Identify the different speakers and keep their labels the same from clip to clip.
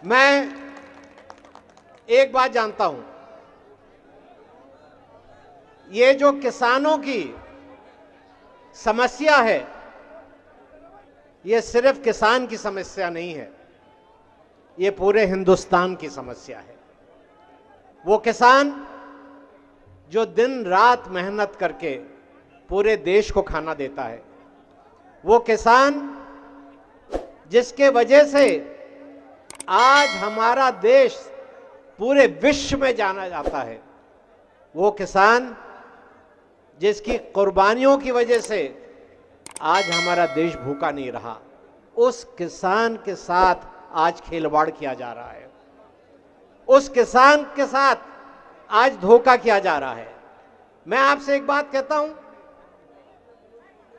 Speaker 1: मैं एक बात जानता हूं, ये जो किसानों की समस्या है, ये सिर्फ किसान की समस्या नहीं है, ये पूरे हिंदुस्तान की समस्या है। वो किसान जो दिन रात मेहनत करके पूरे देश को खाना देता है, वो किसान जिसके वजह से आज हमारा देश पूरे विश्व में जाना जाता है, वो किसान जिसकी कुर्बानियों की वजह से आज हमारा देश भूखा नहीं रहा, उस किसान के साथ आज खिलवाड़ किया जा रहा है, उस किसान के साथ आज धोखा किया जा रहा है। मैं आपसे एक बात कहता हूं,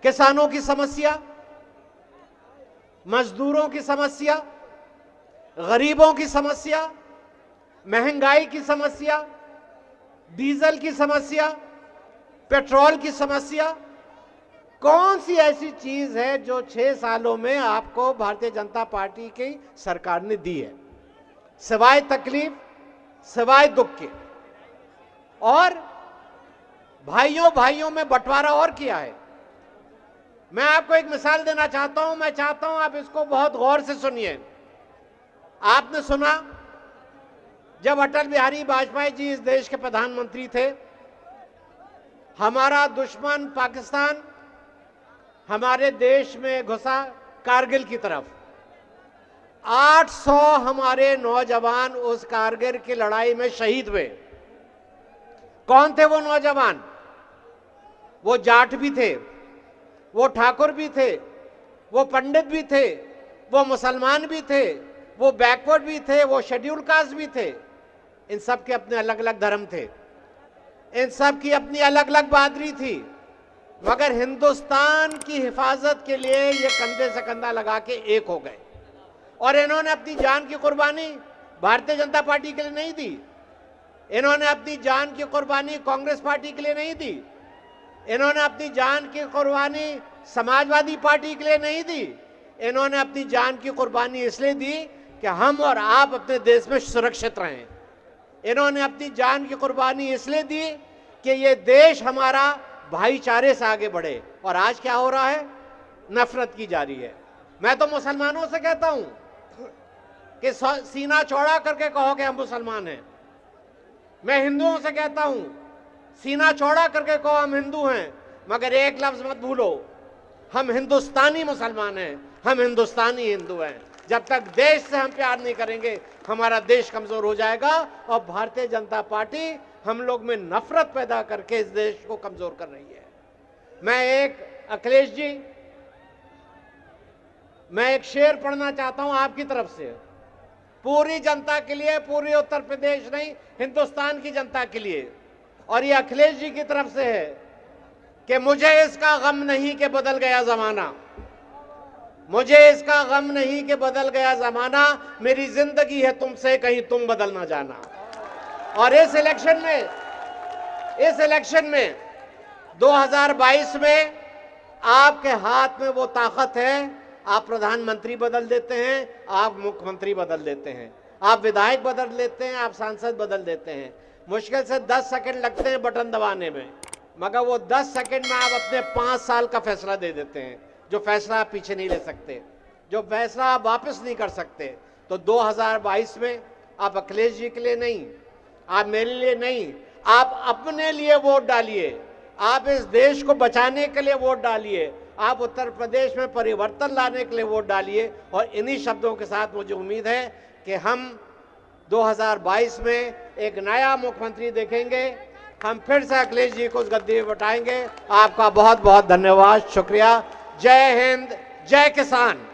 Speaker 1: किसानों की समस्या, मजदूरों की समस्या, गरीबों की समस्या, महंगाई की समस्या, डीजल की समस्या, पेट्रोल की समस्या, कौन सी ऐसी चीज है जो 6 सालों में आपको भारतीय जनता पार्टी की सरकार ने दी है, सिवाय तकलीफ, सिवाय दुख के? और भाइयों भाइयों में बंटवारा और किया है। मैं आपको एक मिसाल देना चाहता हूं, मैं चाहता हूं आप इसको बहुत गौर से सुनिए। आपने सुना जब अटल बिहारी वाजपेयी जी इस देश के प्रधानमंत्री थे, हमारा दुश्मन पाकिस्तान हमारे देश में घुसा कारगिल की तरफ, 800 हमारे नौजवान उस कारगिल की लड़ाई में शहीद हुए। कौन थे वो नौजवान? वो जाट भी थे, वो ठाकुर भी थे, वो पंडित भी थे, वो मुसलमान भी थे, वो बैकवर्ड भी थे, वो शेड्यूल कास्ट भी थे। इन सब के अपने अलग अलग धर्म थे, इन सब की अपनी अलग अलग बहादुरी थी, मगर हिंदुस्तान की हिफाजत के लिए ये कंधे से कंधा लगा के एक हो गए। और इन्होंने अपनी जान की कुर्बानी भारतीय जनता पार्टी के लिए नहीं दी, इन्होंने अपनी जान की कुर्बानी कांग्रेस पार्टी के लिए नहीं दी, इन्होंने अपनी जान की कुर्बानी समाजवादी पार्टी के लिए नहीं दी, इन्होंने अपनी जान की कुर्बानी इसलिए दी कि हम और आप अपने देश में सुरक्षित रहें। इन्होंने अपनी जान की कुर्बानी इसलिए दी कि ये देश हमारा भाईचारे से आगे बढ़े। और आज क्या हो रहा है? नफरत की जा रही है। मैं तो मुसलमानों से कहता हूं कि सीना चौड़ा करके कहो कि हम मुसलमान हैं। मैं हिंदुओं से कहता हूं सीना चौड़ा करके कहो हम हिंदू हैं, मगर एक लफ्ज मत भूलो, हम हिंदुस्तानी मुसलमान हैं, हम हिंदुस्तानी हिंदू हैं। जब तक देश से हम प्यार नहीं करेंगे, हमारा देश कमजोर हो जाएगा। और भारतीय जनता पार्टी हम लोग में नफरत पैदा करके इस देश को कमजोर कर रही है। अखिलेश जी, मैं एक शेर पढ़ना चाहता हूं आपकी तरफ से, पूरी जनता के लिए, पूरी उत्तर प्रदेश नहीं, हिंदुस्तान की जनता के लिए। और ये अखिलेश जी की तरफ से है कि मुझे इसका गम नहीं कि बदल गया जमाना, मुझे इसका गम नहीं कि बदल गया जमाना, मेरी जिंदगी है तुमसे, कहीं तुम बदल ना जाना। और इस इलेक्शन में 2022 में आपके हाथ में वो ताकत है, आप प्रधानमंत्री बदल देते हैं, आप मुख्यमंत्री बदल देते हैं, आप विधायक बदल देते हैं, आप सांसद बदल देते हैं। मुश्किल से 10 सेकंड लगते हैं बटन दबाने में, मगर वो 10 सेकंड में आप अपने 5 साल का फैसला दे देते हैं, जो फैसला आप पीछे नहीं ले सकते, जो फैसला आप वापस नहीं कर सकते। तो 2022 में आप अखिलेश जी के लिए नहीं, आप मेरे लिए नहीं, आप अपने लिए वोट डालिए, आप इस देश को बचाने के लिए वोट डालिए, आप उत्तर प्रदेश में परिवर्तन लाने के लिए वोट डालिए। और इन्हीं शब्दों के साथ मुझे उम्मीद है कि हम 2022 में एक नया मुख्यमंत्री देखेंगे, हम फिर से अखिलेश जी को उस गद्दी में बैठाएंगे। आपका बहुत बहुत धन्यवाद, शुक्रिया। जय हिंद, जय किसान।